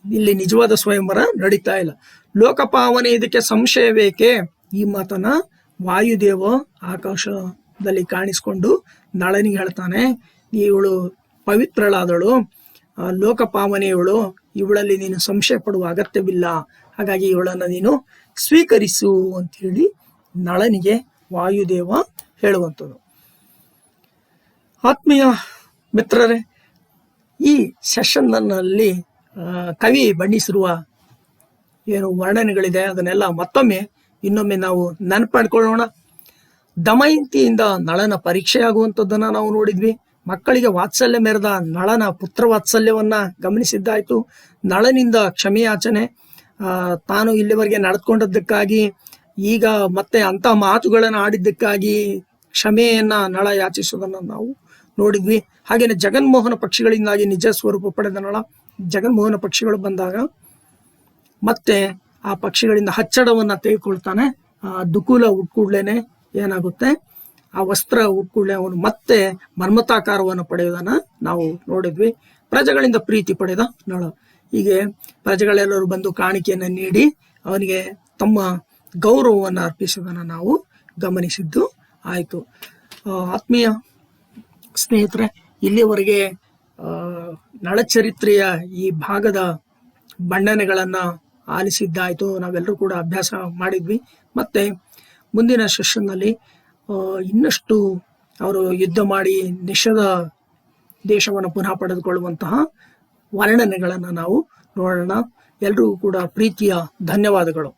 Speaker 1: ಇಲ್ಲಿ ನಿಜವಾದ ಸ್ವಯಂವರ ನಡೀತಾ ಇಲ್ಲ. ಲೋಕಪಾವನೆ ಇದಕ್ಕೆ ಸಂಶಯ ಬೇಕೆ? ಈ ಮಾತನ್ನ ವಾಯುದೇವ ಆಕಾಶದಲ್ಲಿ ಕಾಣಿಸ್ಕೊಂಡು ನಳನಿಗೆ ಹೇಳ್ತಾನೆ, ಇವಳು ಪವಿತ್ರಳಾದಳು, ಲೋಕಪಾವನೆಯವಳು, ಇವಳಲ್ಲಿ ನೀನು ಸಂಶಯ ಪಡುವ ಅಗತ್ಯವಿಲ್ಲ, ಹಾಗಾಗಿ ಇವಳನ್ನು ನೀನು ಸ್ವೀಕರಿಸು ಅಂತ ಹೇಳಿ ನಳನಿಗೆ ವಾಯುದೇವ ಹೇಳುವಂಥದ್ದು. ಆತ್ಮೀಯ ಮಿತ್ರರೇ, ಈ ಸೆಷನ್ನಲ್ಲಿ ಕವಿ ಬಣ್ಣಿಸಿರುವ ಏನು ವರ್ಣನೆಗಳಿದೆ ಅದನ್ನೆಲ್ಲ ಇನ್ನೊಮ್ಮೆ ನಾವು ನೆನಪಾಡ್ಕೊಳ್ಳೋಣ. ದಮಯಂತಿಯಿಂದ ನಳನ ಪರೀಕ್ಷೆ ಆಗುವಂಥದ್ದನ್ನು ನಾವು ನೋಡಿದ್ವಿ. ಮಕ್ಕಳಿಗೆ ವಾತ್ಸಲ್ಯ ಮೆರೆದ ನಳನ ಪುತ್ರ ವಾತ್ಸಲ್ಯವನ್ನ ಗಮನಿಸಿದ್ದಾಯ್ತು. ನಳನಿಂದ ಕ್ಷಮೆಯಾಚನೆ, ತಾನು ಇಲ್ಲಿವರೆಗೆ ನಡೆದುಕೊಂಡದ್ದಕ್ಕಾಗಿ ಈಗ ಮತ್ತೆ ಅಂತ ಮಾತುಗಳನ್ನು ಆಡಿದ್ದಕ್ಕಾಗಿ ಕ್ಷಮೆಯನ್ನ ನಳ ಯಾಚಿಸುವುದನ್ನು ನಾವು ನೋಡಿದ್ವಿ. ಹಾಗೇನೆ ಜಗನ್ಮೋಹನ ಪಕ್ಷಿಗಳಿಂದಾಗಿ ನಿಜ ಸ್ವರೂಪ ಪಡೆದ ನಳ, ಜಗನ್ಮೋಹನ ಪಕ್ಷಿಗಳು ಬಂದಾಗ ಮತ್ತೆ ಆ ಪಕ್ಷಿಗಳಿಂದ ಹಚ್ಚಡವನ್ನ ತೆಗೆದುಕೊಳ್ತಾನೆ. ದುಕುಲ ಉಟ್ಕೂಡ್ಲೇನೆ ಏನಾಗುತ್ತೆ, ಆ ವಸ್ತ್ರ ಉಟ್ಕೂಡ್ಲೆ ಅವನು ಮತ್ತೆ ಮನ್ಮತಾಕಾರವನ್ನು ಪಡೆಯುವುದನ್ನ ನಾವು ನೋಡಿದ್ವಿ. ಪ್ರಜೆಗಳಿಂದ ಪ್ರೀತಿ ಪಡೆದ ನಳ. ಹೀಗೆ ಪ್ರಜೆಗಳೆಲ್ಲರೂ ಬಂದು ಕಾಣಿಕೆಯನ್ನು ನೀಡಿ ಅವನಿಗೆ ತಮ್ಮ ಗೌರವವನ್ನು ಅರ್ಪಿಸುವುದನ್ನು ನಾವು ಗಮನಿಸಿದ್ದು ಆಯಿತು. ಆತ್ಮೀಯ ಸ್ನೇಹಿತರೆ, ಇಲ್ಲಿವರೆಗೆ ನಳಚರಿತ್ರೆಯ ಈ ಭಾಗದ ಬಣ್ಣನೆಗಳನ್ನು ಆಲಿಸಿದ್ದಾಯಿತು. ನಾವೆಲ್ಲರೂ ಕೂಡ ಅಭ್ಯಾಸ ಮಾಡಿದ್ವಿ. ಮತ್ತೆ ಮುಂದಿನ ಸೆಷನ್ನಲ್ಲಿ ಇನ್ನಷ್ಟು ಅವರು ಯುದ್ಧ ಮಾಡಿ ನಿಷಧ ದೇಶವನ್ನು ಪುನಃ ಪಡೆದುಕೊಳ್ಳುವಂತಹ ವರ್ಣನೆಗಳನ್ನು ನಾವು ನೋಡೋಣ. ಎಲ್ರಿಗೂ ಕೂಡ ಪ್ರೀತಿಯ ಧನ್ಯವಾದಗಳು.